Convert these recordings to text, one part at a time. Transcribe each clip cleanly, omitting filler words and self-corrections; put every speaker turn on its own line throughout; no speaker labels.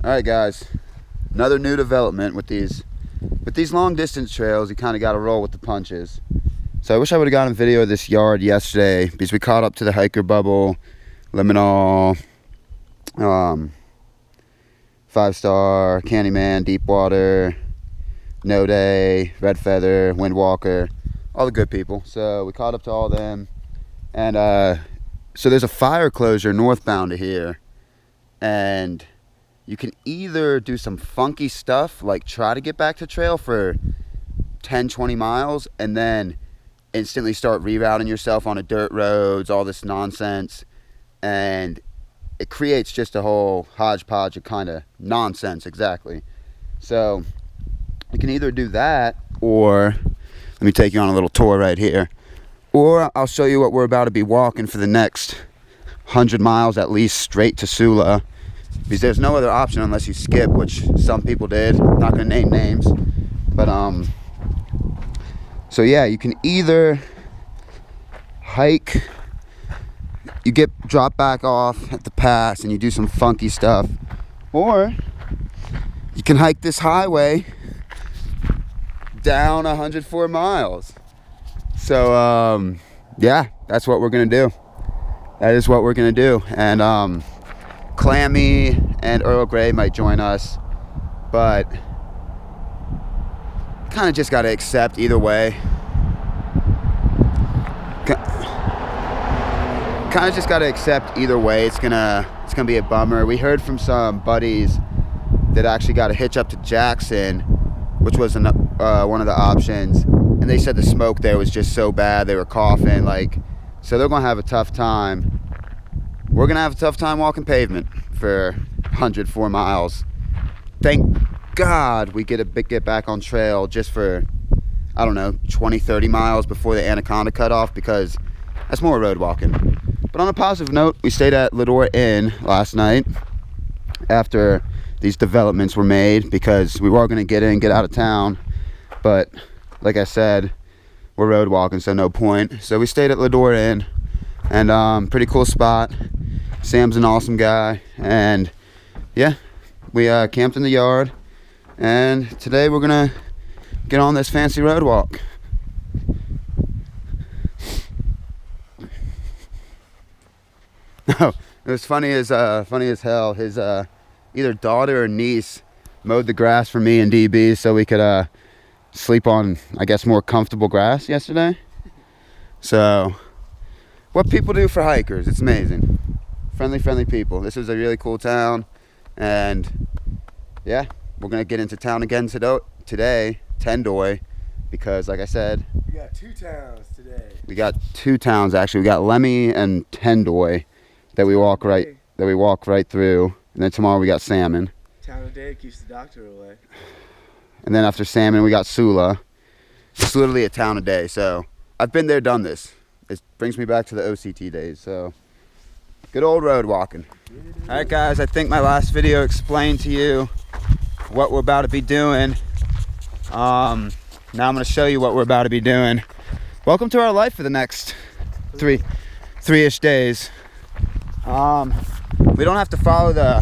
All right, guys, another new development with these long distance trails. You kind of got to roll with the punches. So I wish I would have gotten a video of this yard yesterday because we caught up to the hiker bubble, Leadore, 5-star, Candyman, Deepwater, No Day, Red Feather, Windwalker, all the good people. So we caught up to all of them, and so there's a fire closure northbound to here, and you can either do some funky stuff, like try to get back to trail for 10-20 miles and then instantly start rerouting yourself on a dirt roads, all this nonsense, and it creates just a whole hodgepodge of kind of nonsense. Exactly. So you can either do that, or let me take you on a little tour right here, or I'll show you what we're about to be walking for the next 100 miles at least straight to Sula, because there's no other option unless you skip, which some people did. I'm not gonna name names, but so yeah, you can either hike, you drop back off at the pass and you do some funky stuff, or you can hike this highway down 104 miles. So yeah, that's what we're gonna do. That is what we're gonna do. And Clammy and Earl Grey might join us, but kind of just got to accept either way. Kind of just got to accept either way. It's gonna be a bummer. We heard from some buddies that actually got a hitch up to Jackson, which was one of the options, and they said the smoke there was just so bad, they were coughing, like, so they're gonna have a tough time. We're gonna have a tough time walking pavement for 104 miles. Thank God we get back on trail just for, I don't know, 20-30 miles before the Anaconda cutoff, because that's more road walking. But on a positive note, we stayed at Leadore Inn last night after these developments were made, because we were going to get out of town, but like I said, we're road walking, so no point. So we stayed at Leadore Inn, and pretty cool spot. Sam's an awesome guy, and yeah, we camped in the yard, and today we're gonna get on this fancy road walk. Oh, it was funny as hell. His either daughter or niece mowed the grass for me and DB so we could sleep on, I guess, more comfortable grass yesterday. So what people do for hikers, it's amazing. Friendly people. This is a really cool town, and yeah, we're gonna get into town again today, Tendoy, because like I said,
we got 2 towns today.
We got 2 towns actually. We got Lemhi and Tendoy that we walk right through, and then tomorrow we got Salmon.
Town a day keeps the doctor away.
And then after Salmon we got Sula. It's literally a town a day. So I've been there, done this. It brings me back to the OCT days. So good old road walking. All right, guys, I think my last video explained to you what we're about to be doing. Now I'm going to show you what we're about to be doing. Welcome to our life for the next three-ish days. We don't have to follow the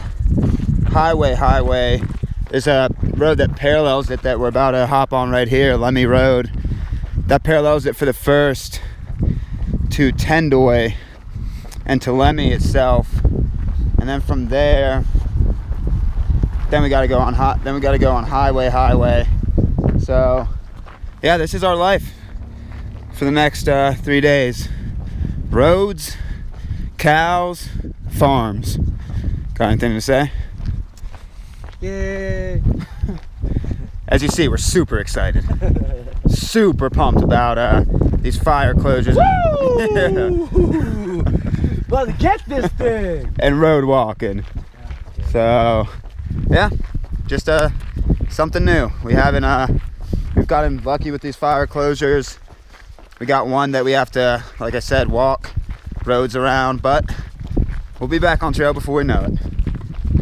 highway. There's a road that parallels it that we're about to hop on right here, Lemhi Road. That parallels it for the first to Tendoy and to Lemhi itself, and then from there, then we got to go on highway. So yeah, this is our life for the next 3 days. Roads, cows, farms. Got anything to say?
Yay!
As you see, we're super excited, super pumped about these fire closures.
Woo! About to get this thing!
And road walking. So yeah, just something new. We've gotten lucky with these fire closures. We got one that we have to, like I said, walk roads around, but we'll be back on trail before we know it.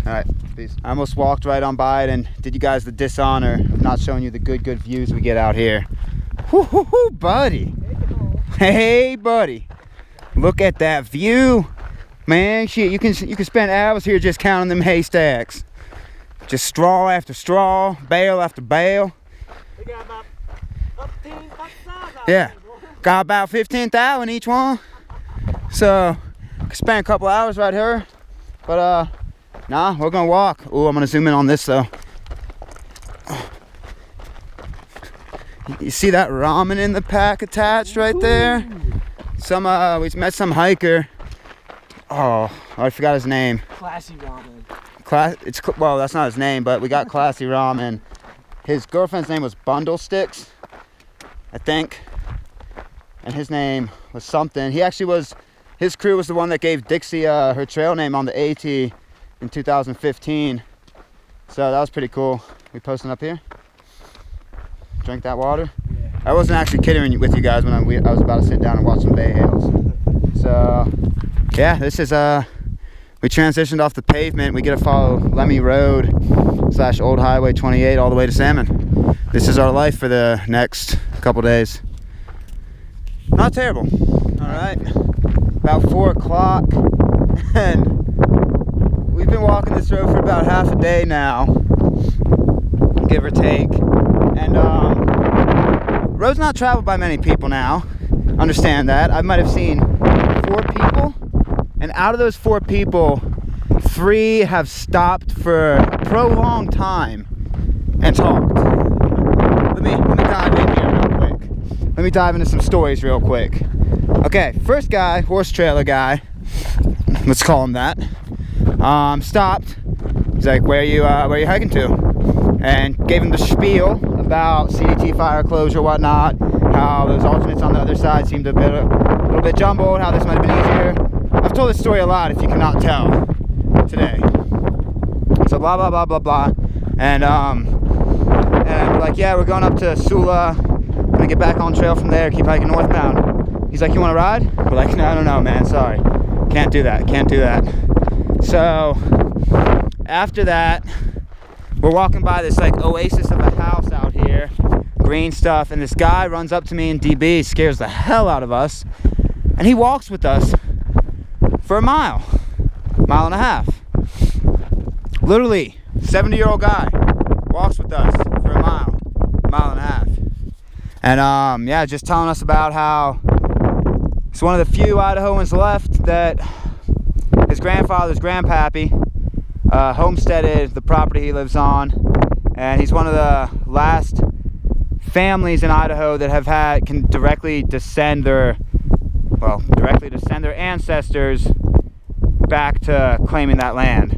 All right, peace. I almost walked right on by it and did you guys the dishonor of not showing you the good views we get out here. Woo, buddy. Hey, buddy. Look at that view, man. Shit, you can spend hours here just counting them haystacks. Just straw after straw, bale after bale.
We got about 15 bucks out.
Yeah, got about 15,000 each one. So, could spend a couple hours right here. But nah, we're gonna walk. Ooh, I'm gonna zoom in on this though. You see that ramen in the pack attached right there? We met some hiker. Oh, I forgot his name.
Classy ramen.
Well, that's not his name, but we got classy ramen. His girlfriend's name was Bundle Sticks, I think, and his name was something. His crew was the one that gave Dixie her trail name on the AT in 2015. So that was pretty cool. We posting up here. Drink that water.
Yeah.
I wasn't actually kidding with you guys when I was about to sit down and watch some bay hails. So yeah, this is we transitioned off the pavement. We get to follow Lemhi Road / Old Highway 28 all the way to Salmon. This is our life for the next couple days. Not terrible. All right, about 4 o'clock, and we've been walking this road for about half a day now, give or take. And road's not traveled by many people now. Understand that. I might have seen 4 people. And out of those 4 people, 3 have stopped for a prolonged time and talked. Let me dive in here real quick. Let me dive into some stories real quick. Okay, first guy, horse trailer guy, let's call him that, stopped. He's like, where you hiking to? And gave him the spiel about CDT fire closure, whatnot, how those alternates on the other side seemed a little bit jumbled, how this might have been easier. I've told this story a lot, if you cannot tell, today. So blah, blah, blah, blah, blah. And we're like, yeah, we're going up to Sula. Gonna get back on trail from there, keep hiking northbound. He's like, you wanna ride? We're like, no, man, sorry. Can't do that. So, after that, we're walking by this like oasis of a house out here, green stuff, and this guy runs up to me in DB, scares the hell out of us, and he walks with us for a mile and a half. Literally, 70-year-old guy walks with us for a mile and a half. And yeah, just telling us about how it's one of the few Idahoans left that his grandfather's grandpappy homesteaded the property he lives on, and he's one of the last families in Idaho that can directly descend their ancestors back to claiming that land.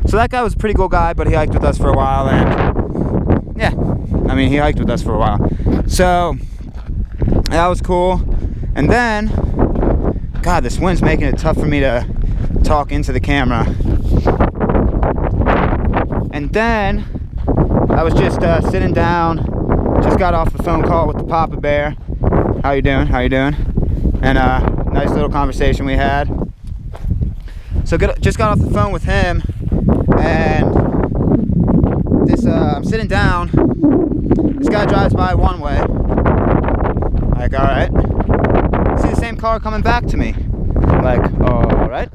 So that guy was a pretty cool guy, but he hiked with us for a while, and yeah, I mean, he hiked with us for a while. So that was cool. And then, God, this wind's making it tough for me to talk into the camera. And then I was just sitting down, just got off the phone call with the Papa Bear. How you doing? And nice little conversation we had. So just got off the phone with him, and this I'm sitting down. This guy drives by one way. Like, all right. See the same car coming back to me. Like, all right.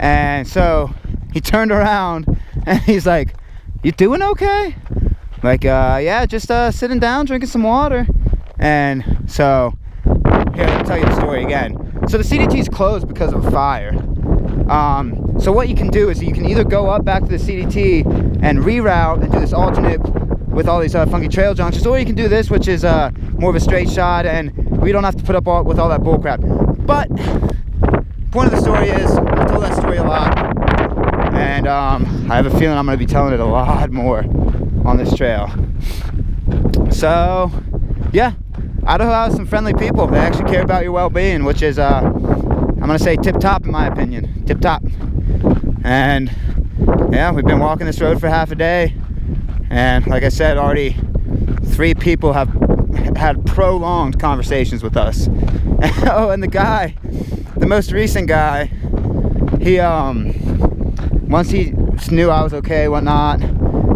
And so he turned around and he's like, "You doing okay?" Like, yeah, just sitting down, drinking some water. And so, here, let me tell you the story again. So the CDT's closed because of a fire. So what you can do is you can either go up back to the CDT and reroute and do this alternate with all these funky trail junctions, or you can do this, which is more of a straight shot, and we don't have to put up with all that bull crap. But point of the story is, I've told that story a lot, and I have a feeling I'm going to be telling it a lot more on this trail. So yeah, Idaho has some friendly people. They actually care about your well-being, which is I'm gonna say tip-top in my opinion. Tip-top. And yeah, we've been walking this road for half a day, and like I said, already 3 people have had prolonged conversations with us. Oh, and the most recent guy, he once he knew I was okay, whatnot,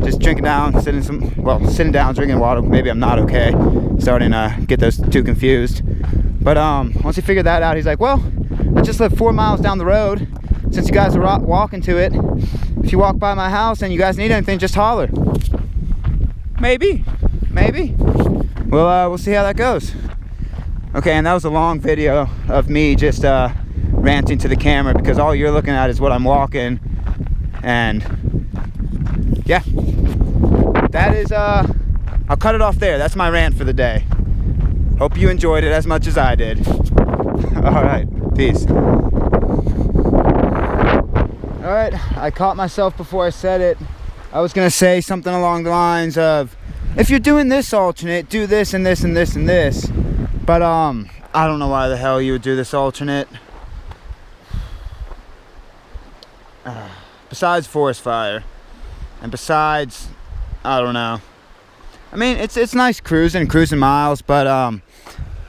just sitting down, drinking water. Maybe I'm not okay. Starting to get those two confused. But once he figured that out, he's like, well, I just live 4 miles down the road, since you guys are walking to it, if you walk by my house and you guys need anything, just holler. Maybe. We'll see how that goes. Okay, and that was a long video of me just ranting to the camera, because all you're looking at is what I'm walking. And yeah, that is I'll cut it off there. That's my rant for the day. Hope you enjoyed it as much as I did. All right, peace. All right, I caught myself before I said it. I was gonna say something along the lines of, if you're doing this alternate, do this and this and this and this. But I don't know why the hell you would do this alternate. Besides forest fire, and besides, I don't know. I mean, it's nice cruising miles, but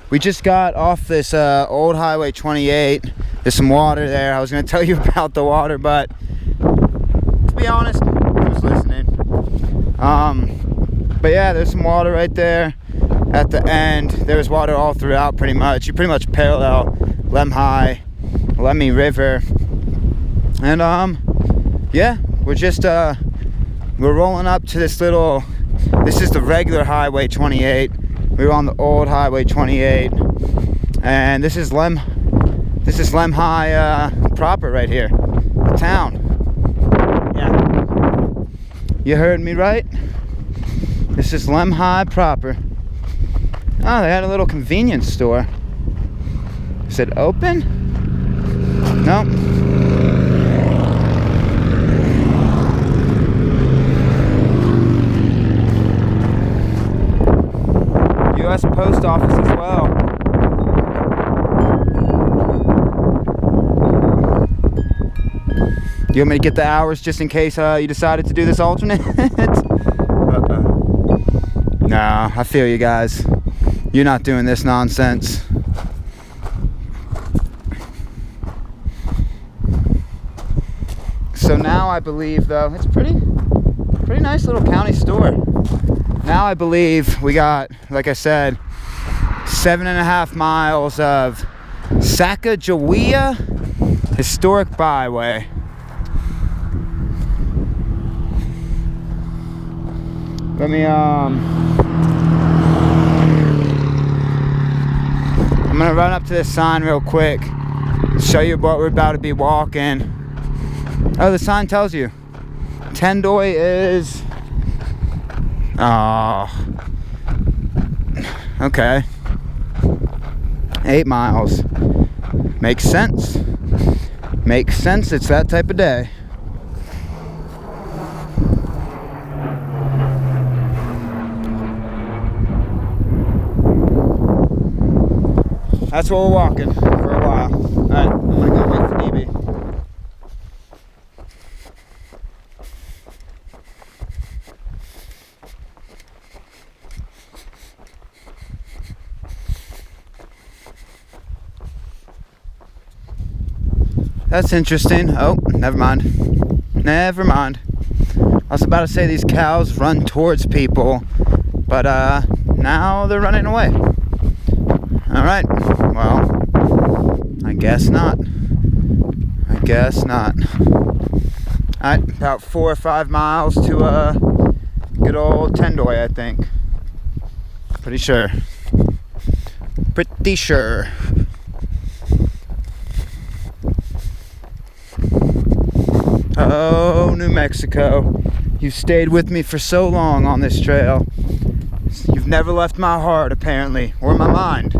we just got off this old Highway 28. There's some water there. I was gonna tell you about the water, but to be honest, who's listening? But yeah, there's some water right there at the end. There's water all throughout, pretty much. You pretty much parallel Lemhi River, and yeah, we're just we're rolling up to this little. This is the regular Highway 28. We were on the old Highway 28, and this is Lemhi proper right here, the town. Yeah, you heard me right. This is Lemhi proper. Oh, they had a little convenience store. Is it open? Nope. U.S. Post Office as well. You want me to get the hours just in case you decided to do this alternate? Nah, I feel you guys. You're not doing this nonsense. So now I believe, though, it's pretty nice little county store. Now I believe we got, like I said, 7.5 miles of Sacagawea Historic Byway. Let me I'm gonna run up to this sign real quick, show you what we're about to be walking. Oh, the sign tells you Tendoy is okay, 8 miles. Makes sense. It's that type of day. That's what we're walking for a while. Alright, I'm gonna go wait for DB. That's interesting. Oh, never mind. I was about to say these cows run towards people, but now they're running away. Alright, well, I guess not. Alright, about 4 or 5 miles to good old Tendoy, I think. Pretty sure. Oh, New Mexico. You've stayed with me for so long on this trail. You've never left my heart, apparently, or my mind.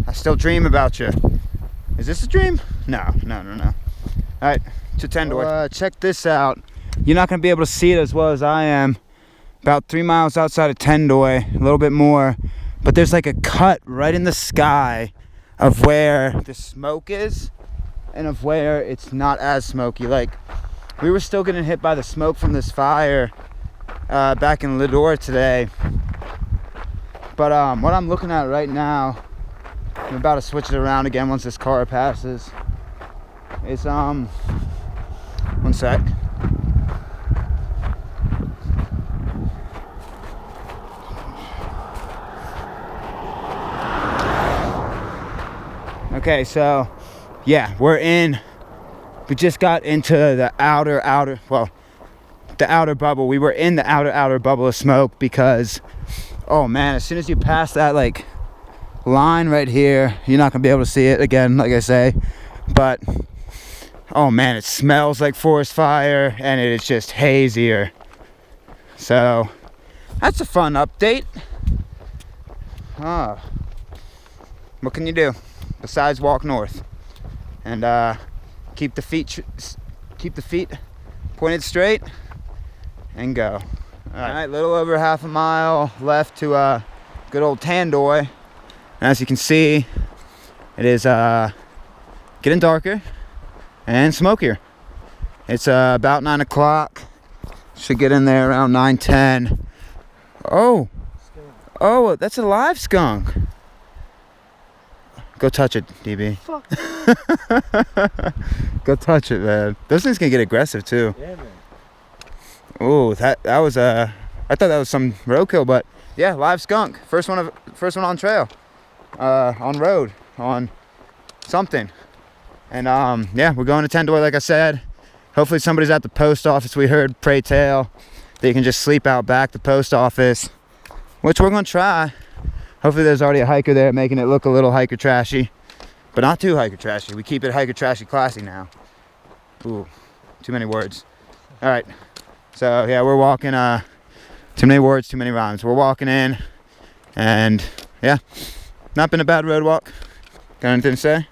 I still dream about you. Is this a dream? No. Alright, to Tendoy. Well, check this out. You're not going to be able to see it as well as I am. About 3 miles outside of Tendoy, a little bit more. But there's like a cut right in the sky of where the smoke is and of where it's not as smoky. Like, we were still getting hit by the smoke from this fire back in Leadore today. But what I'm looking at right now, I'm about to switch it around again once this car passes. It's one sec. Okay, so yeah, we're in We just got into the outer bubble. We were in the outer bubble of smoke because, oh man, as soon as you pass that like line right here, you're not gonna be able to see it again, like I say, but oh man, it smells like forest fire and it is just hazier. So that's a fun update. What can you do besides walk north and keep the feet pointed straight and go. All right, little over half a mile left to good old Tendoy. And as you can see, it is getting darker and smokier. It's about 9 o'clock. Should get in there around 9:10. Oh, that's a live skunk. Go touch it, DB.
Fuck.
Go touch it, man. Those things can get aggressive too.
Yeah, man.
Oh, that was I thought that was some roadkill, but yeah, live skunk. First one on trail, on road, on something. And yeah, we're going to Tendoy, like I said. Hopefully somebody's at the post office. We heard pray tell that you can just sleep out back the post office, which we're gonna try. Hopefully there's already a hiker there making it look a little hiker trashy, but not too hiker trashy. We keep it hiker trashy classy now. Ooh, too many words. All right, so yeah, we're walking, too many words, too many rhymes. We're walking in, and yeah, not been a bad road walk. Got anything to say?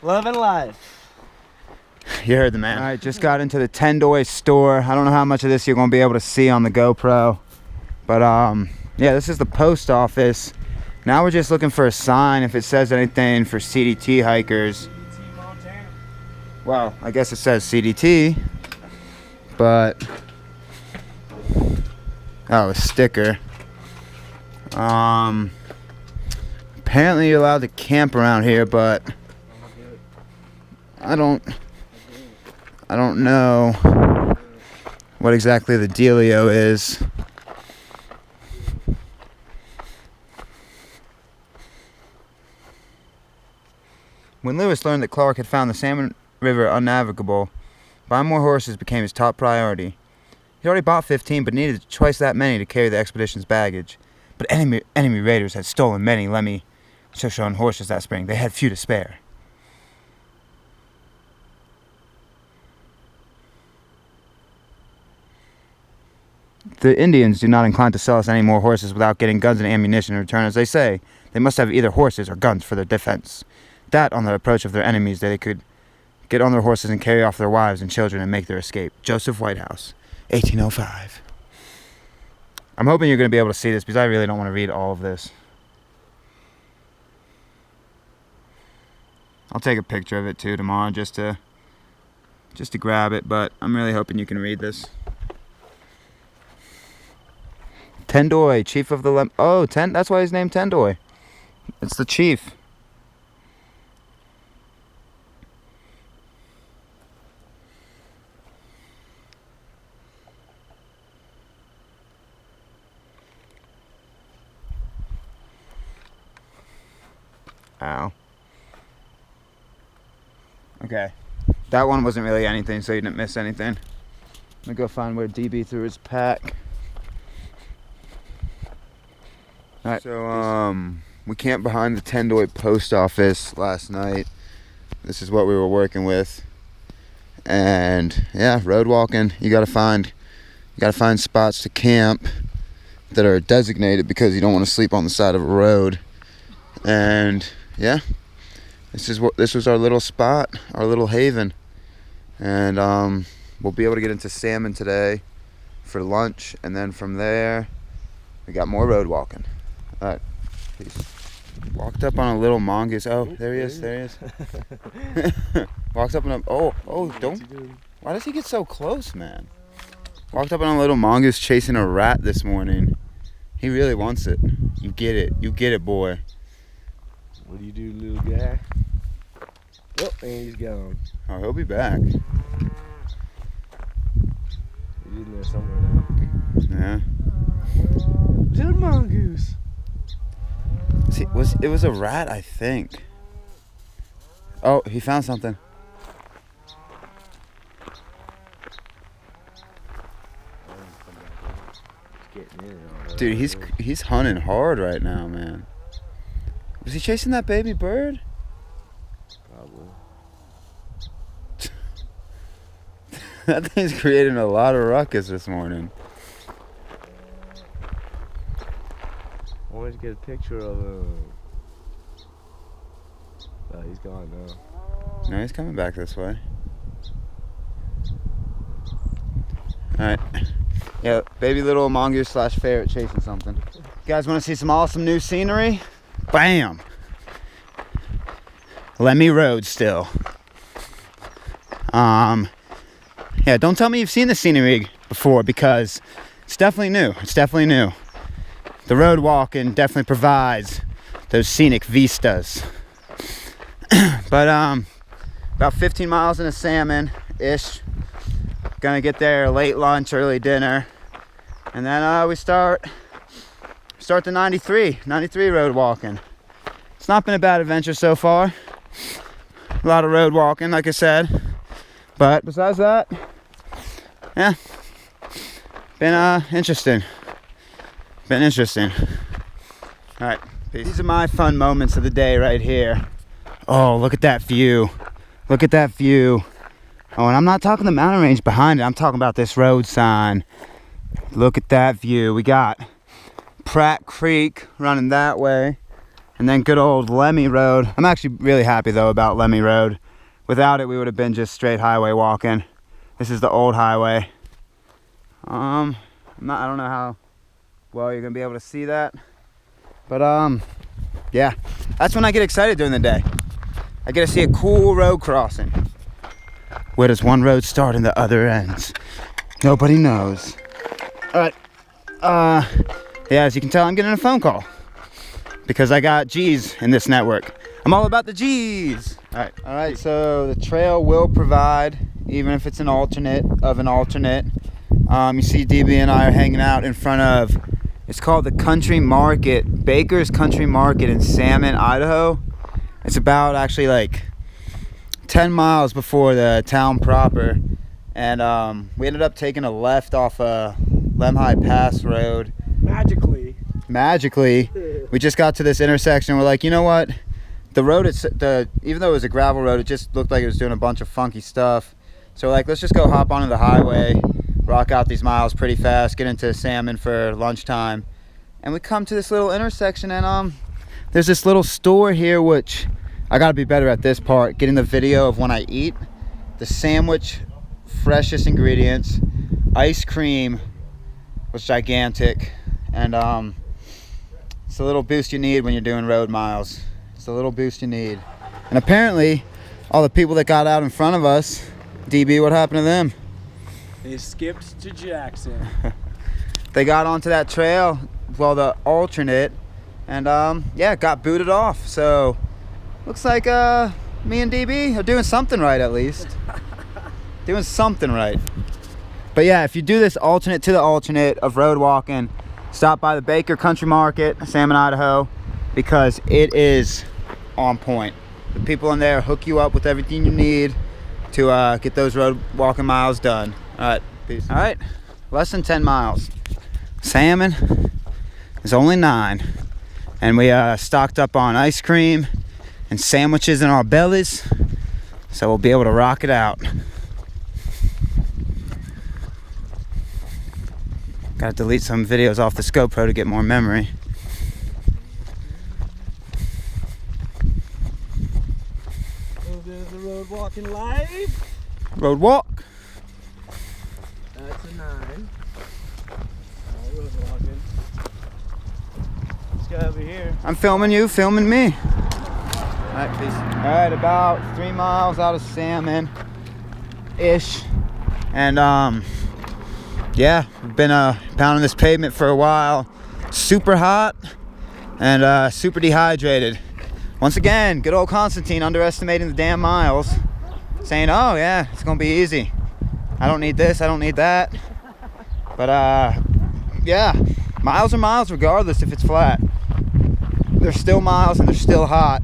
Love and life.
You heard the man. All right, just got into the Tendoy store. I don't know how much of this you're gonna be able to see on the GoPro, but yeah, this is the post office. Now we're just looking for a sign if it says anything for CDT hikers. Well, I guess it says CDT, but oh, a sticker. Apparently you're allowed to camp around here, but I don't know what exactly the dealio is. When Lewis learned that Clark had found the Salmon River unnavigable, buying more horses became his top priority. He'd already bought 15, but needed twice that many to carry the expedition's baggage. But enemy raiders had stolen many Lemhi Shoshone horses that spring. They had few to spare. The Indians do not incline to sell us any more horses without getting guns and ammunition in return. As they say, they must have either horses or guns for their defense. That, on the approach of their enemies, they could get on their horses and carry off their wives and children and make their escape. Joseph Whitehouse, 1805. I'm hoping you're going to be able to see this because I really don't want to read all of this. I'll take a picture of it too tomorrow just to grab it, but I'm really hoping you can read this. Tendoy, chief of the that's why he's named Tendoy. It's the chief. Ow. Okay. That one wasn't really anything, so you didn't miss anything. I'm gonna go find where DB threw his pack. Alright, so we camped behind the Tendoy post office last night. This is what we were working with. And yeah, road walking, you gotta find spots to camp that are designated because you don't want to sleep on the side of a road. And yeah, this was our little spot, our little haven. And we'll be able to get into salmon today for lunch, and then from there we got more road walking. All right, peace. Walked up on a little mongoose. Oh, there he is. Walked up on a don't. Why does he get so close, man? Walked up on a little mongoose chasing a rat this morning. He really wants it. You get it, boy.
What do you do, little guy? Oh, and he's gone.
Oh, he'll be back.
He's in there somewhere now.
Yeah.
Little mongoose.
See, it was a rat, I think. Oh, he found something.
getting in on her.
Dude, he's hunting hard right now, man. Was he chasing that baby bird?
Probably.
That thing's creating a lot of ruckus this morning.
I wanted to get a picture of him. Oh, he's gone now.
No, he's coming back this way. Alright. Yeah, baby little mongoose / ferret chasing something. You guys want to see some awesome new scenery? Bam! Lemhi Road still. Yeah, don't tell me you've seen the scenery before, because it's definitely new. It's definitely new. The road walking definitely provides those scenic vistas. But about 15 miles into Salmon-ish. Gonna get there late lunch, early dinner, and then we start the 93 road walking. It's not been a bad adventure so far. A lot of road walking, like I said, but besides that, yeah, been interesting. Been interesting. All right, peace. These are my fun moments of the day right here. Oh, look at that view. Look at that view. Oh, and I'm not talking the mountain range behind it. I'm talking about this road sign. Look at that view. We got Pratt Creek running that way, and then good old Lemhi Road. I'm actually really happy though about Lemhi Road. Without it, we would have been just straight highway walking. This is the old highway. I don't know how well you're gonna be able to see that, but yeah, that's when I get excited during the day. I get to see a cool road crossing. Where does one road start and the other ends? Nobody knows. All right. Yeah, as you can tell, I'm getting a phone call because I got G's in this network. I'm all about the G's. All right. So the trail will provide, even if it's an alternate of an alternate. You see DB and I are hanging out in front of, it's called the Country Market, Baker's Country Market in Salmon, Idaho. It's about actually like 10 miles before the town proper, and we ended up taking a left off a Lemhi Pass Road. Magically, we just got to this intersection. We're like, you know what? The road, even though it was a gravel road, it just looked like it was doing a bunch of funky stuff. So we're like, let's just go hop onto the highway, rock out these miles pretty fast, get into Salmon for lunchtime, and we come to this little intersection, and there's this little store here, which I gotta be better at this part, getting the video of when I eat. The sandwich, freshest ingredients, ice cream was gigantic, and it's a little boost you need when you're doing road miles. It's a little boost you need. And apparently, all the people that got out in front of us, DB, what happened to them?
They skipped to Jackson.
They got onto that trail, well, the alternate, and yeah, got booted off. So looks like me and DB are doing something right, at least. Doing something right. But yeah, if you do this alternate to the alternate of road walking, stop by the Baker Country Market, Salmon, Idaho, because it is on point. The people in there hook you up with everything you need to get those road walking miles done. All right, peace. All right, less than 10 miles. Salmon is only 9, and we stocked up on ice cream and sandwiches in our bellies, so we'll be able to rock it out. Gotta delete some videos off the GoPro to get more memory.
There's the road walking live.
Road walk.
That's a 9. Road walking. This guy over here.
I'm filming you, filming me. All right, peace. All right, about 3 miles out of Salmon-ish, and yeah, been pounding this pavement for a while. Super hot and super dehydrated. Once again, good old Constantine underestimating the damn miles, saying, oh yeah, it's gonna be easy. I don't need this, I don't need that. But yeah, miles are miles regardless if it's flat. They're still miles and they're still hot.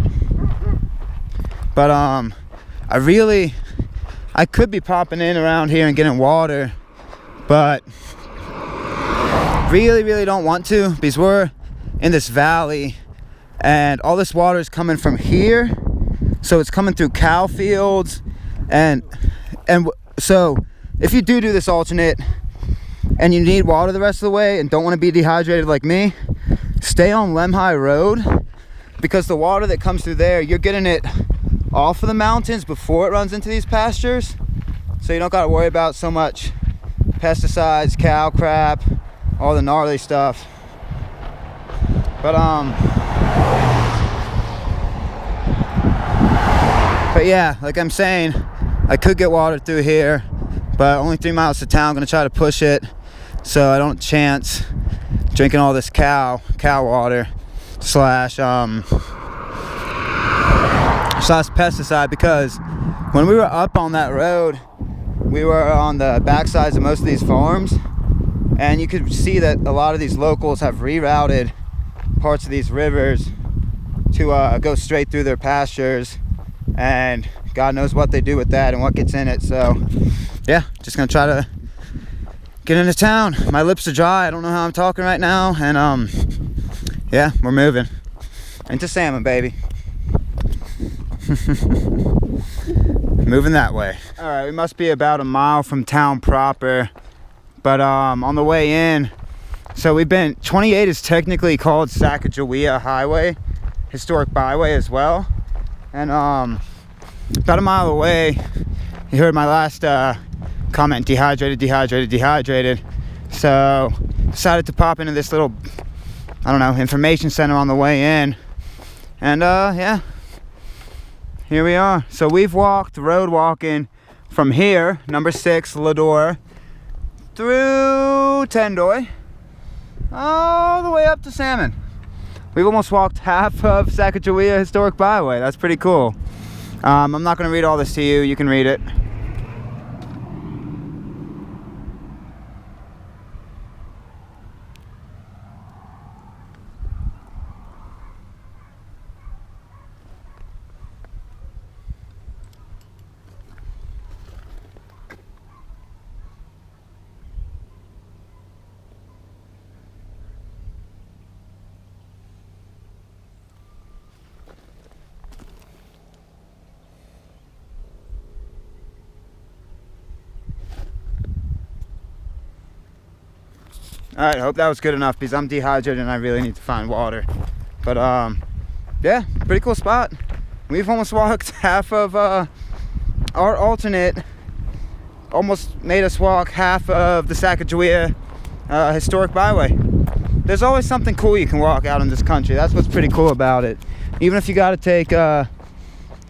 But I could be popping in around here and getting water, but really don't want to, because we're in this valley and all this water is coming from here, so it's coming through cow fields, and so if you do this alternate and you need water the rest of the way and don't want to be dehydrated like me, stay on Lemhi Road, because the water that comes through there, you're getting it off of the mountains before it runs into these pastures, so you don't got to worry about so much pesticides, cow crap, all the gnarly stuff. But yeah, like I'm saying, I could get water through here, but only 3 miles to town. I'm gonna try to push it so I don't chance drinking all this cow water slash pesticide, because when we were up on that road, we were on the backsides of most of these farms, and you could see that a lot of these locals have rerouted parts of these rivers to go straight through their pastures, and God knows what they do with that and what gets in it. So yeah, just gonna try to get into town. My lips are dry, I don't know how I'm talking right now, and yeah, we're moving into Salmon, baby. Moving that way. All right, we must be about a mile from town proper, but on the way in, so we've been, 28 is technically called Sacagawea Highway, historic byway as well, and about a mile away, you heard my last comment, dehydrated, so decided to pop into this little, I don't know, information center on the way in, and yeah, here we are. So we've walked, road walking from here, number 6, Leadore, through Tendoy, all the way up to Salmon. We've almost walked half of Sacagawea Historic Byway. That's pretty cool. I'm not gonna read all this to you, you can read it. All right, I hope that was good enough, because I'm dehydrated and I really need to find water. But yeah, pretty cool spot. We've almost walked half of our alternate, almost made us walk half of the Sacagawea Historic Byway. There's always something cool you can walk out in this country. That's what's pretty cool about it. Even if you got to take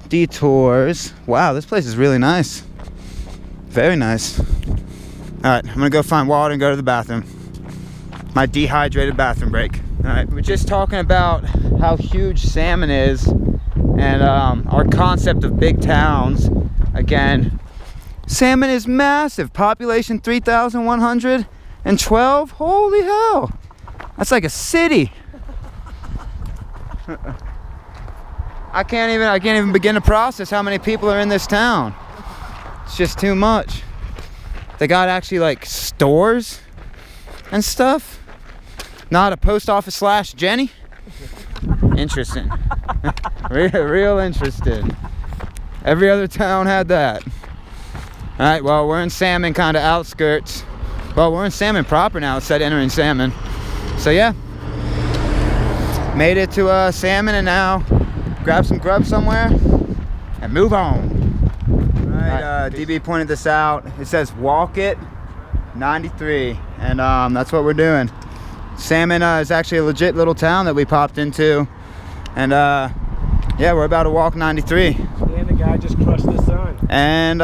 detours. Wow, this place is really nice. Very nice. All right, I'm gonna go find water and go to the bathroom. My dehydrated bathroom break. All right, we're just talking about how huge Salmon is, and our concept of big towns. Again, Salmon is massive. Population 3,112. Holy hell, that's like a city. I can't even begin to process how many people are in this town. It's just too much. They got actually like stores and stuff. Not a post office / Jenny. Interesting. real interesting. Every other town had that. All right, well, we're in Salmon, kind of outskirts. Well, we're in Salmon proper now instead of entering Salmon. So yeah, made it to Salmon, and now grab some grub somewhere and move on. All right, DB pointed this out. It says walk it 93, and that's what we're doing. Salmon is actually a legit little town that we popped into, and yeah, we're about to walk 93.
And the guy just crushed the sign.
And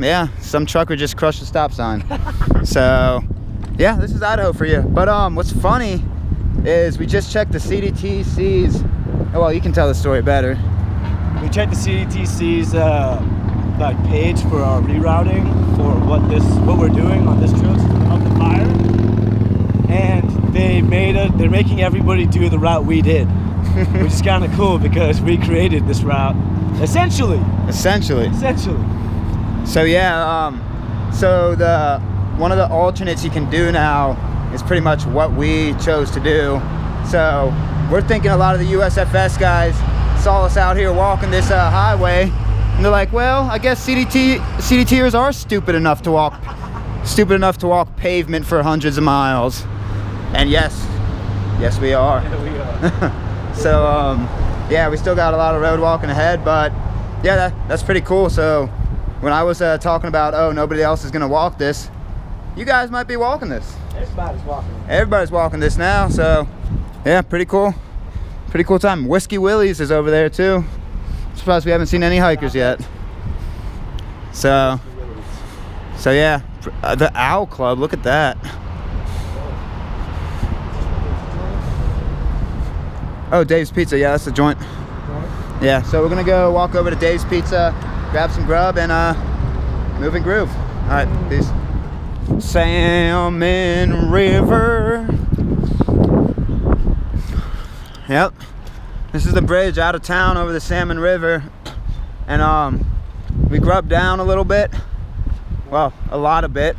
yeah, some trucker just crushed the stop sign. So yeah, this is Idaho for you. But what's funny is we just checked the CDTC's. Oh, well, you can tell the story better.
We checked the CDTC's like page for our rerouting for what we're doing on this trail of the fire, and they're making everybody do the route we did, which is kind of cool because we created this route essentially. So yeah, so one of the alternates you can do now
is pretty much what we chose to do. So we're thinking a lot of the USFS guys saw us out here walking this highway, and they're like, well, I guess CDTers are stupid enough to walk pavement for hundreds of miles. And yes we are.
Yeah, we are.
So yeah, we still got a lot of road walking ahead, but yeah, that's pretty cool. So when I was talking about, oh, nobody else is gonna walk this, you guys might be walking this. Everybody's walking this now. So yeah, pretty cool time. Whiskey Willie's is over there too. Surprised we haven't seen any hikers yet. So yeah, the Owl Club, look at that. Oh, Dave's Pizza, yeah, that's the joint. Yeah, so we're gonna go walk over to Dave's Pizza, grab some grub, and move and groove. All right, peace. Salmon River. Yep, this is the bridge out of town over the Salmon River, and we grubbed down a little bit. Well, a lot of bit.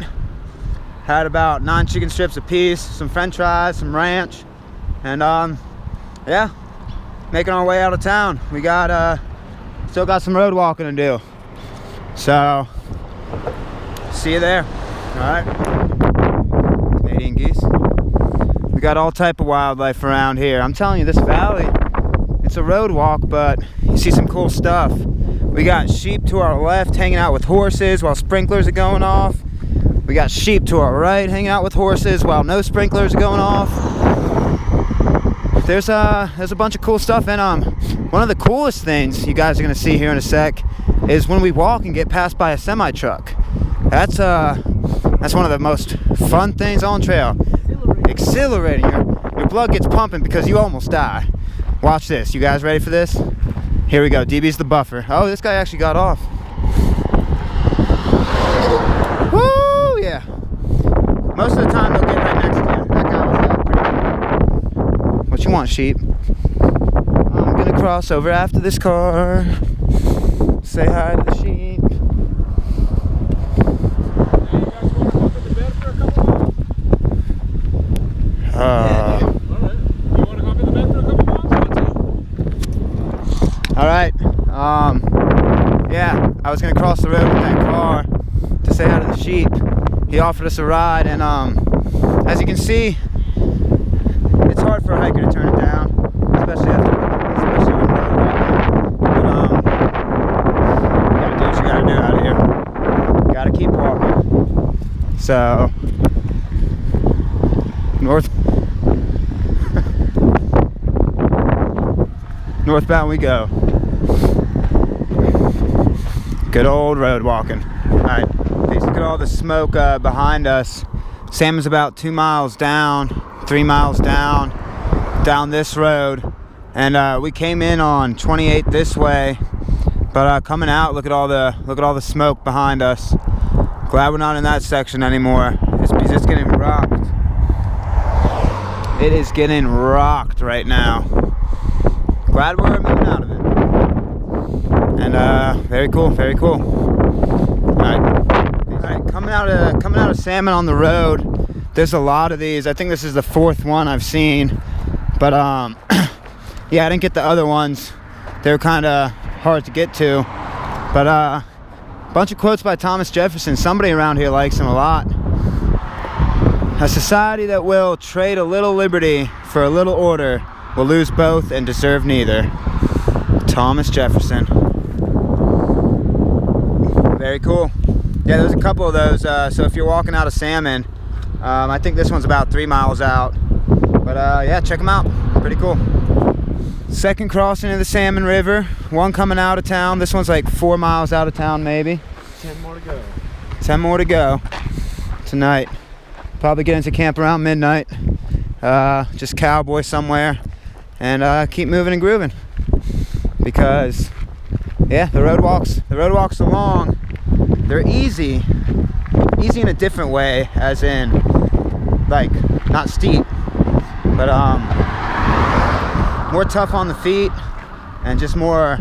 Had about 9 chicken strips apiece, some french fries, some ranch, and yeah, making our way out of town. We got still got some road walking to do. So see you there. All right, Canadian geese. We got all type of wildlife around here. I'm telling you, this valley, it's a road walk, but you see some cool stuff. We got sheep to our left hanging out with horses while sprinklers are going off. We got sheep to our right hanging out with horses while no sprinklers are going off. There's a bunch of cool stuff, and one of the coolest things you guys are gonna see here in a sec is when we walk and get passed by a semi truck. That's one of the most fun things on trail. Exhilarating. Your blood gets pumping because you almost die. Watch this. You guys ready for this? Here we go. DB's the buffer. Oh, this guy actually got off. Woo! Yeah. Most of the time they'll get right next to you. That guy was pretty cool. What you want, sheep? I'm gonna cross over after this car. Say hi to the sheep. Alright, yeah, I was gonna cross the road with that car to say hi to the sheep. He offered us a ride, and as you can see, it's hard for a hiker to turn it down, especially when road walking. But you gotta do what you gotta do out here. You gotta keep walking. So northbound we go. Good old road walking. Alright, look at all the smoke behind us. Salmon's about 2 miles down, 3 miles down this road. And we came in on 28 this way. But coming out, look at all the smoke behind us. Glad we're not in that section anymore. It's getting rocked. It is getting rocked right now. Glad we're moving out of it. And very cool. Alright, coming out of Salmon on the road, there's a lot of these. I think this is the 4th one I've seen. But yeah, I didn't get the other ones. They were kinda hard to get to. But a bunch of quotes by Thomas Jefferson. Somebody around here likes him a lot. A society that will trade a little liberty for a little order will lose both and deserve neither. Thomas Jefferson. Very cool. Yeah, there's a couple of those. So if you're walking out of Salmon, I think this one's about 3 miles out. But yeah, check them out. Pretty cool. Second crossing of the Salmon River. One coming out of town. This one's like 4 miles out of town, maybe.
10 more to go.
10 more to go tonight. Probably get into camp around midnight. Just cowboy somewhere. And keep moving and grooving, because yeah, the road walks along, they're easy in a different way, as in like not steep, but more tough on the feet and just more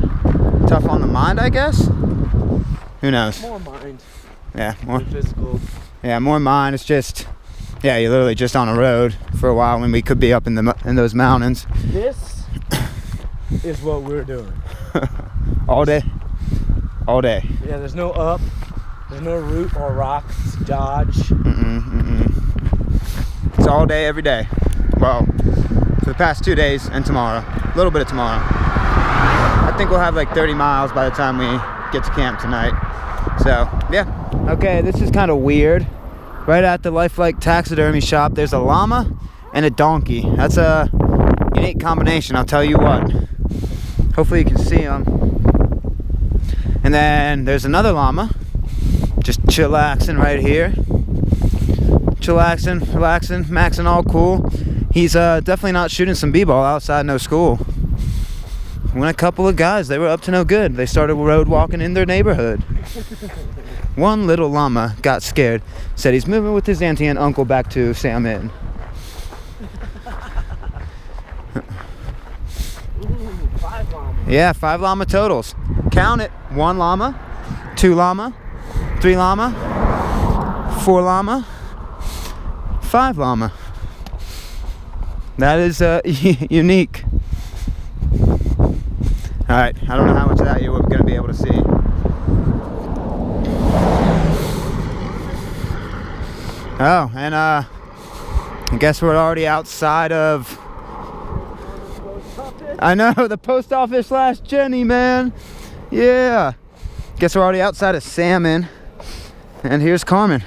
tough on the mind, I guess. Who knows?
More mind.
Yeah, more
physical.
Yeah, more mind. It's just Yeah, you're literally just on a road for a while when we could be up in those mountains.
This is what we're doing.
All day. All day.
Yeah, there's no up, there's no route or rocks, dodge.
It's all day, every day. Well, for the past 2 days and tomorrow. A little bit of tomorrow. I think we'll have like 30 miles by the time we get to camp tonight. So, yeah. Okay, this is kind of weird. Right at the Lifelike taxidermy shop, there's a llama and a donkey. That's a unique combination, I'll tell you what. Hopefully you can see them. And then there's another llama, just chillaxing right here. Chillaxing, relaxing, maxing, all cool. He's definitely not shooting some b-ball outside no school. When a couple of guys, they were up to no good. They started road walking in their neighborhood. One little llama got scared, said he's moving with his auntie and uncle back to Salmon.
Ooh, 5 llamas.
Yeah, 5 llama totals. Count it. 1 llama, 2 llama, 3 llama, 4 llama, 5 llama. That is unique. All right, I don't know how much of that you were going to be able to see. Oh, and I guess we're already outside of... I know, the post office / Jenny, man. Yeah. Guess we're already outside of Salmon. And here's Carmen.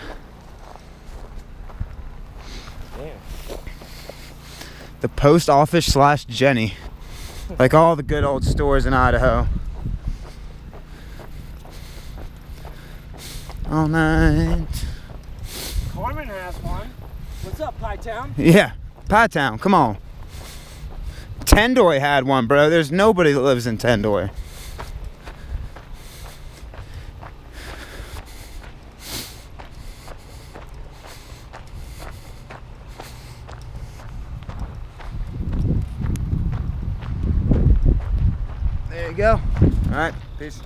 Damn.
The post office / Jenny. Like all the good old stores in Idaho. All night.
Carmen has one. What's up, Pie Town?
Yeah, Pie Town, come on. Tendoy had one, bro. There's nobody that lives in Tendoy. There you go. All right, peace.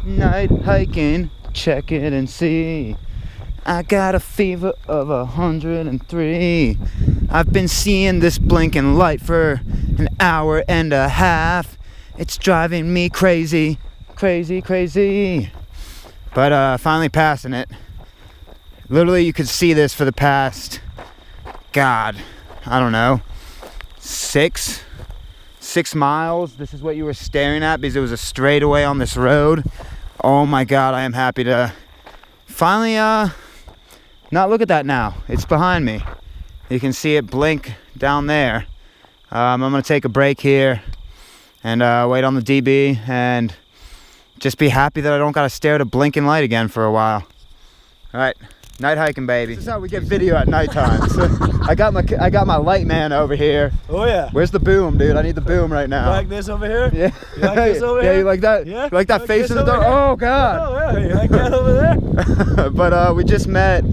Night hiking, check it and see. I got a fever of 103. I've been seeing this blinking light for an hour and a half. It's driving me crazy, crazy, crazy. But finally passing it. Literally, you could see this for the past, God, I don't know, 6 miles. This is what you were staring at because it was a straightaway on this road. Oh my God, I am happy to finally not look at that now. It's behind me. You can see it blink down there. I'm gonna take a break here and wait on the DB and just be happy that I don't gotta stare at a blinking light again for a while. All right, night hiking, baby. This is how we get video at nighttime. So I got my light man over here.
Oh yeah.
Where's the boom, dude? I need the boom right now.
You like this over here?
Yeah.
You like this over here?
Yeah, you like that?
Yeah.
You like that
You
face in
this
the
over
door?
here?
Oh God.
Oh yeah, you like that over there?
But we just met.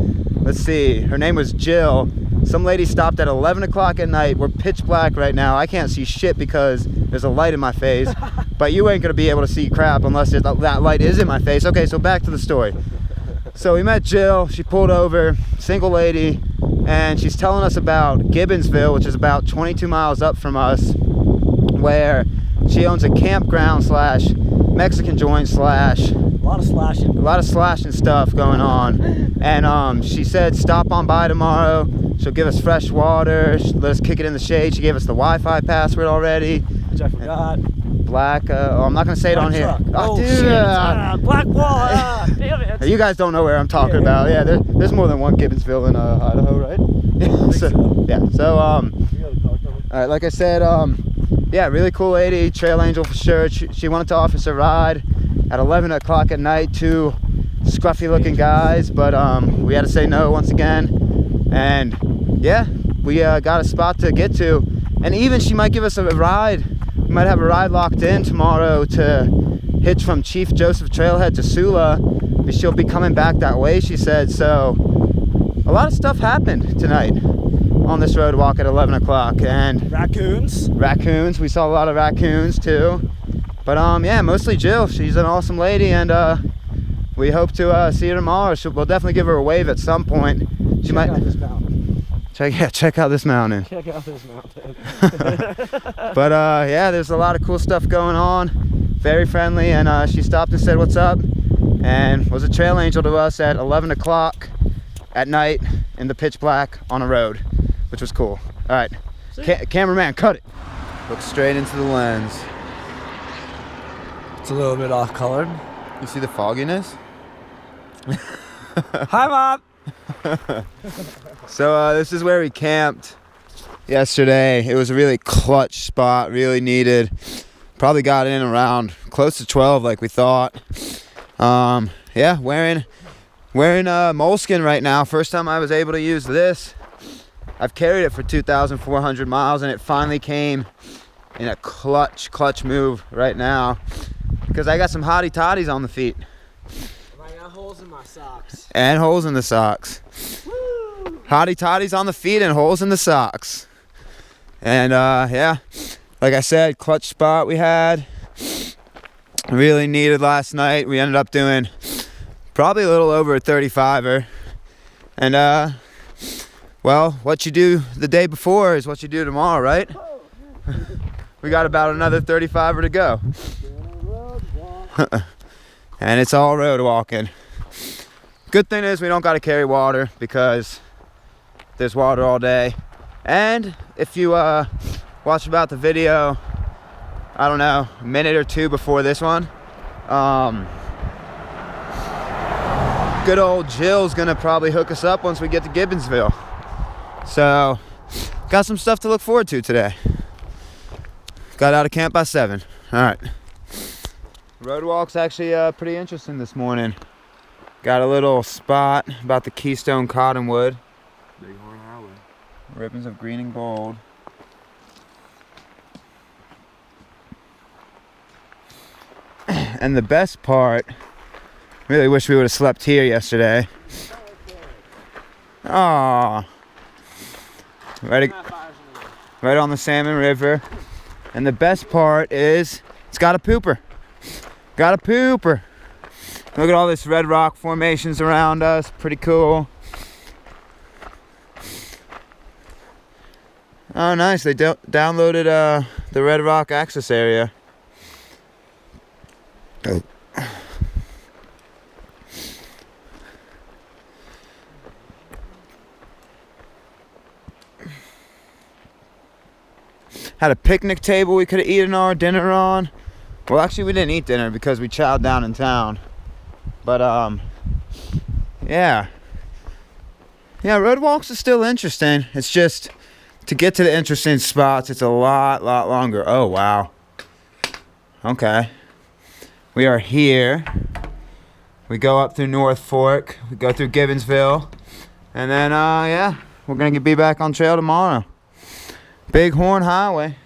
Let's see. Her name was Jill. Some lady stopped at 11 o'clock at night. We're pitch black right now. I can't see shit because there's a light in my face. But you ain't gonna be able to see crap unless that light is in my face. Okay, so back to the story. So we met Jill. She pulled over, single lady, and she's telling us about Gibbonsville, which is about 22 miles up from us, where she owns a campground / Mexican joint /
A lot of slashing.
a lot of slashing stuff going on. And she said stop on by tomorrow. She'll give us fresh water. She'll let us kick it in the shade. She gave us the Wi-Fi password already.
Which I forgot.
Black, I'm not gonna say it on here.
Oh,
dude,
shit. Black wall. Damn it.
you guys don't know where I'm talking about. Yeah, there's more than one Gibbonsville in Idaho, right? So all right, like I said, yeah, really cool lady, trail angel for sure. She wanted to offer us a ride at 11 o'clock at night. 2 scruffy looking guys, but we had to say no once again. And yeah, we got a spot to get to, and even she might give us a ride. We might have a ride locked in tomorrow to hitch from Chief Joseph Trailhead to Sula, but she'll be coming back that way, she said. So a lot of stuff happened tonight on this road walk at 11 o'clock. And
Raccoons.
We saw a lot of raccoons too. But yeah, mostly Jill. She's an awesome lady, and we hope to see her tomorrow. We'll definitely give her a wave at some point. She might.
Check out this mountain.
Check out this mountain.
Check out this mountain.
But yeah, there's a lot of cool stuff going on. Very friendly, and she stopped and said what's up, and was a trail angel to us at 11 o'clock at night in the pitch black on a road, which was cool. All right, cameraman, cut it. Look straight into the lens.
It's a little bit off colored.
You see the fogginess?
Hi, Mom.
So this is where we camped yesterday. It was a really clutch spot, really needed. Probably got in around close to 12 like we thought. Yeah, wearing moleskin right now. First time I was able to use this. I've carried it for 2,400 miles, and it finally came in a clutch move right now, because I got some hottie toddies on the feet.
I got holes in my socks.
And holes in the socks.
Woo!
Hottie toddies on the feet and holes in the socks. And yeah, like I said, clutch spot we had. Really needed last night. We ended up doing probably a little over a 35er. And well, what you do the day before is what you do tomorrow, right? We got about another 35er to go. And it's all road walking. Good thing is we don't got to carry water, because there's water all day. And if you watch about the video, I don't know, a minute or two before this one, good old Jill's gonna probably hook us up once we get to Gibbonsville. So got some stuff to look forward to today. Got out of camp by 7. All right. Road walk's actually pretty interesting this morning. Got a little spot about the Keystone Cottonwood.
Bighorn Highway.
Ribbons of green and gold. And the best part, really wish we would have slept here yesterday. Aww. Right on the Salmon River. And the best part is it's got a pooper. Got a pooper. Look at all this red rock formations around us. Pretty cool. Oh, nice. They downloaded the red rock access area. Oh. Had a picnic table we could have eaten our dinner on. Well, actually we didn't eat dinner because we chowed down in town. But yeah, road walks are still interesting. It's just to get to the interesting spots, it's a lot longer. Oh wow. Okay, we are here. We go up through North Fork, we go through Gibbonsville, and then yeah, we're gonna be back on trail tomorrow. Bighorn Highway.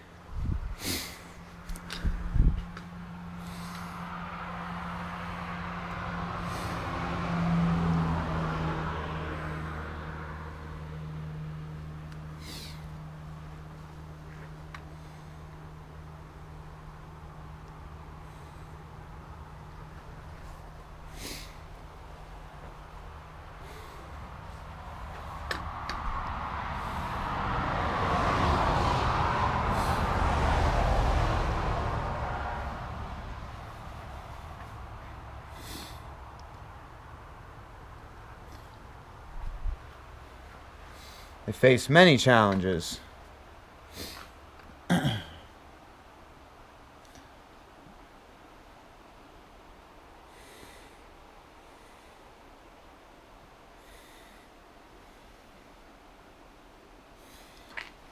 They face many challenges.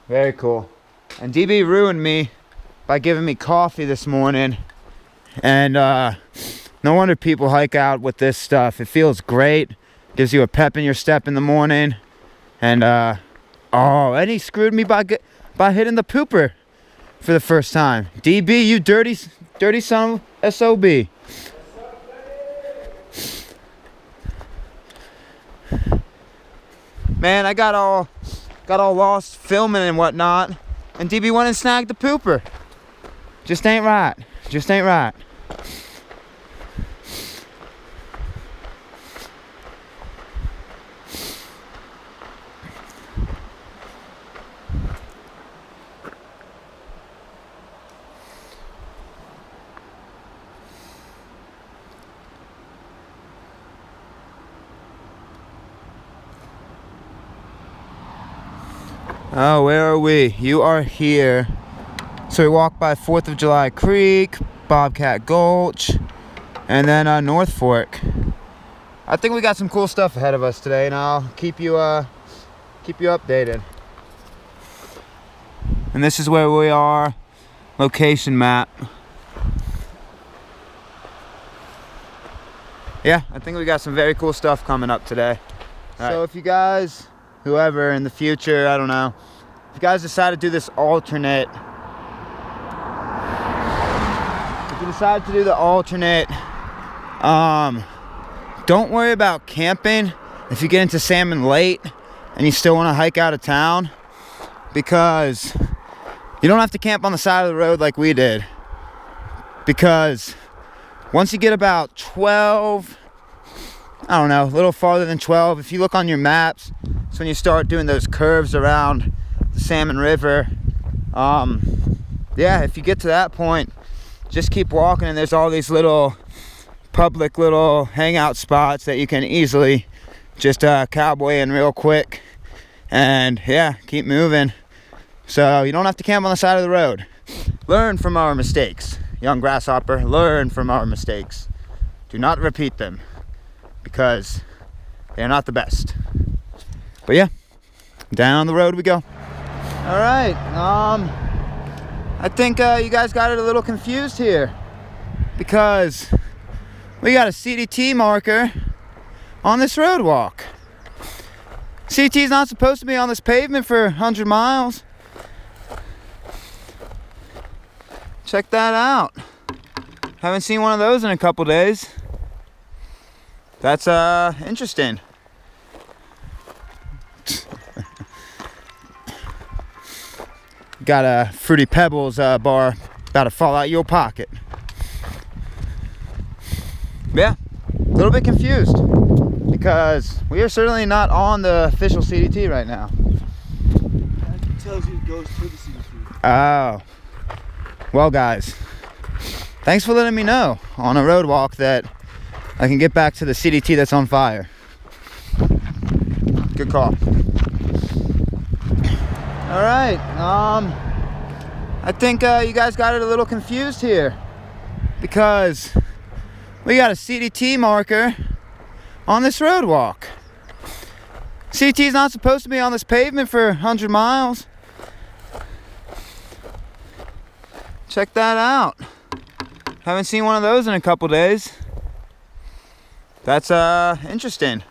Very cool. And DB ruined me by giving me coffee this morning. And no wonder people hike out with this stuff. It feels great. Gives you a pep in your step in the morning. And oh, and he screwed me by hitting the pooper for the first time. DB, you dirty son of SOB. Man, I got all lost filming and whatnot, and DB went and snagged the pooper. Just ain't right. Just ain't right. Oh, where are we? You are here. So we walked by 4th of July Creek, Bobcat Gulch, and then North Fork. I think we got some cool stuff ahead of us today, and I'll keep you updated. And this is where we are. Location map. Yeah, I think we got some very cool stuff coming up today. So if you guys, whoever in the future, I don't know, if you guys decide to do this alternate, if you decide to do the alternate, don't worry about camping if you get into Salmon late and you still want to hike out of town, because you don't have to camp on the side of the road like we did. Because once you get about 12, I don't know, a little farther than 12, if you look on your maps, it's when you start doing those curves around the Salmon River. Yeah, if you get to that point, just keep walking, and there's all these little public little hangout spots that you can easily just cowboy in real quick, and yeah, keep moving. So you don't have to camp on the side of the road. Learn from our mistakes, young grasshopper. Learn from our mistakes. Do not repeat them, because they're not the best. But yeah, down the road we go. All right, I think you guys got it a little confused here, because we got a CDT marker on this road walk. CDT is not supposed to be on this pavement for 100 miles. Check that out. Haven't seen one of those in a couple days. That's interesting. Got a Fruity Pebbles bar about to fall out your pocket. Yeah, a little bit confused, because we are certainly not on the official CDT right now.
It tells you it goes to the CDT.
Oh. Well, guys, thanks for letting me know on a road walk that I can get back to the CDT that's on fire. Good call. All right, I think you guys got it a little confused here, because we got a CDT marker on this road walk. CDT is not supposed to be on this pavement for 100 miles. Check that out. Haven't seen one of those in a couple days. That's interesting.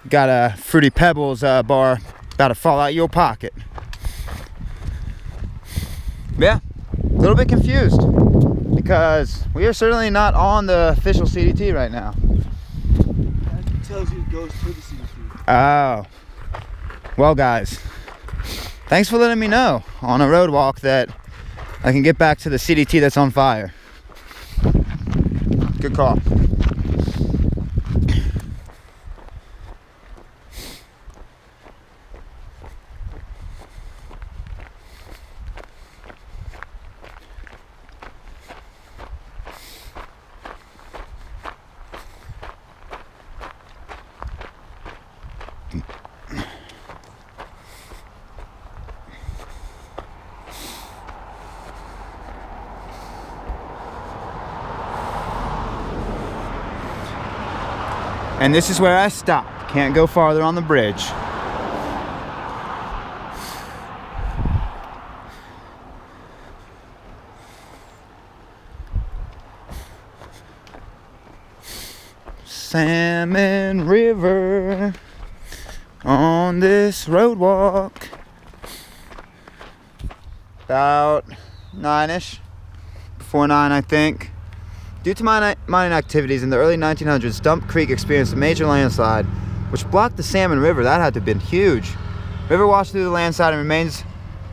Got a Fruity Pebbles bar about to fall out your pocket. Yeah, a little bit confused, because we are certainly not on the official CDT right now.
It tells you it goes to the CDT.
Oh. Well, guys, thanks for letting me know on a road walk that I can get back to the CDT that's on fire. Good call. And this is where I stop. Can't go farther on the bridge. Salmon River on this road walk. About 9-ish, before 9 I think. Due to mining activities in the early 1900s, Dump Creek experienced a major landslide which blocked the Salmon River. That had to have been huge. River washed through the landslide, and remains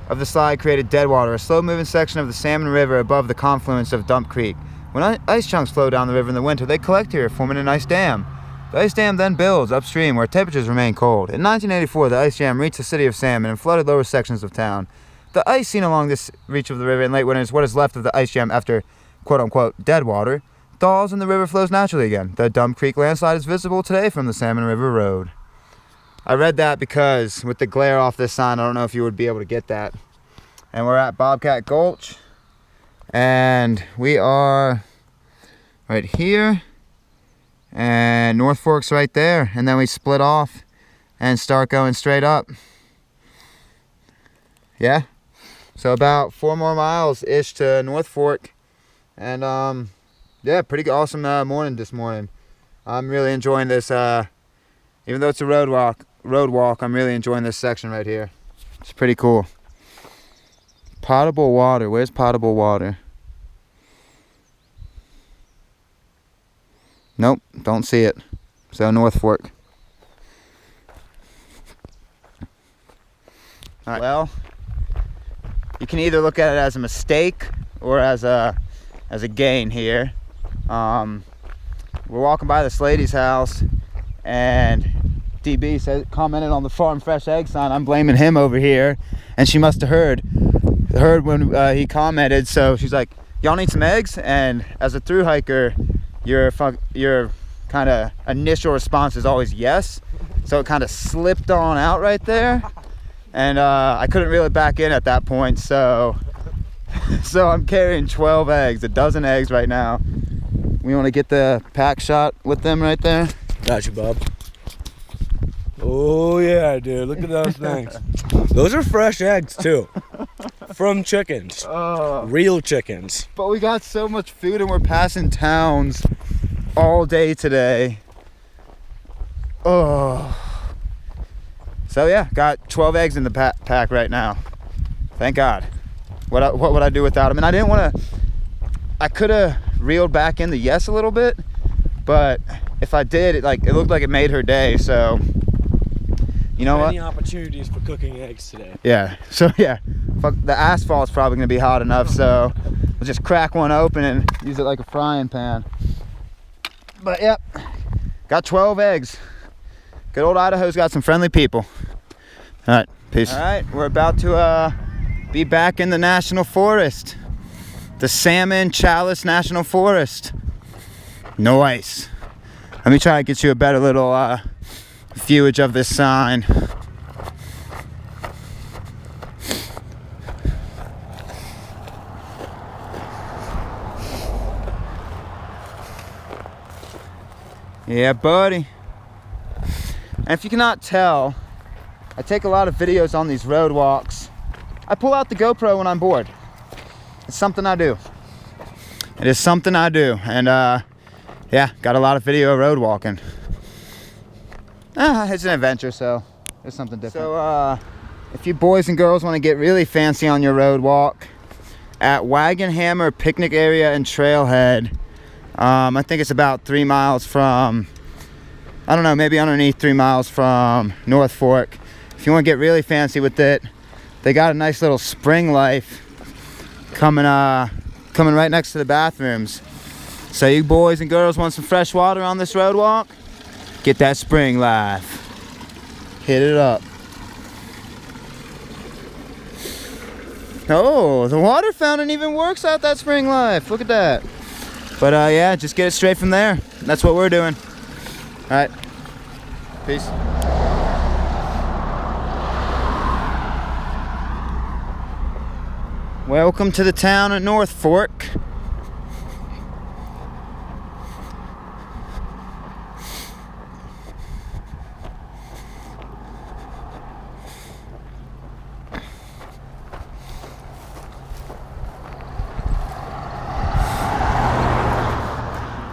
of the slide created deadwater, a slow-moving section of the Salmon River above the confluence of Dump Creek. When ice chunks flow down the river in the winter, they collect here, forming an ice dam. The ice dam then builds upstream, where temperatures remain cold. In 1984, the ice jam reached the city of Salmon and flooded lower sections of town. The ice seen along this reach of the river in late winter is what is left of the ice jam after quote-unquote dead water thaws and the river flows naturally again. The Dump Creek landslide is visible today from the Salmon River Road. I read that because with the glare off this sign, I don't know if you would be able to get that. And we're at Bobcat Gulch. And we are right here. And North Fork's right there. And then we split off and start going straight up. Yeah. So about 4 more miles-ish to North Fork. And yeah, pretty awesome morning this morning. I'm really enjoying this. Even though it's a road walk, I'm really enjoying this section right here. It's pretty cool. Potable water. Where's potable water? Nope, don't see it. So North Fork. All right. Well, you can either look at it as a mistake or as a gain here. We're walking by this lady's house, and DB commented on the farm fresh egg sign. I'm blaming him over here, and she must have heard when he commented. So she's like, "Y'all need some eggs?" And as a thru hiker, your kind of initial response is always yes. So it kind of slipped on out right there, and I couldn't reel it back in at that point. So I'm carrying 12 eggs, a dozen eggs right now. We want to get the pack shot with them right there.
Got you, bub. Oh yeah, dude, look at those things. Those are fresh eggs too, from chickens, real chickens.
But we got so much food and we're passing towns all day today. Oh. So yeah, got 12 eggs in the pack right now. Thank God. What would I do without them? And I didn't want to. I could have reeled back in the yes a little bit, but if I did, it looked like it made her day. So you know what?
Many opportunities for cooking eggs today.
Yeah. So yeah, the asphalt's probably gonna be hot enough. So we'll just crack one open and use it like a frying pan. But yep, got 12 eggs. Good old Idaho's got some friendly people. All right, peace. All right, we're about to be back in the national forest, the Salmon Chalice National Forest. Nice. Let me try to get you a better little viewage of this sign. Yeah, buddy. And if you cannot tell, I take a lot of videos on these road walks. I pull out the GoPro when I'm bored. It's something I do. It is something I do. And yeah, got a lot of video road walking. It's an adventure, so it's something different. So if you boys and girls want to get really fancy on your road walk, at Wagon Hammer Picnic Area and Trailhead, I think it's about 3 miles from, I don't know, maybe underneath 3 miles from North Fork. If you want to get really fancy with it, they got a nice little spring life coming right next to the bathrooms. So you boys and girls want some fresh water on this road walk? Get that spring life. Hit it up. Oh, the water fountain even works out that spring life. Look at that. But yeah, just get it straight from there. That's what we're doing. All right. Peace. Welcome to the town of North Fork.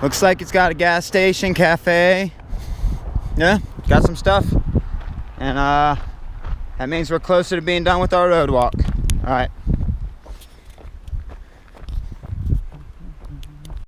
Looks like it's got a gas station, cafe. Yeah, got some stuff. And that means we're closer to being done with our road walk. All right.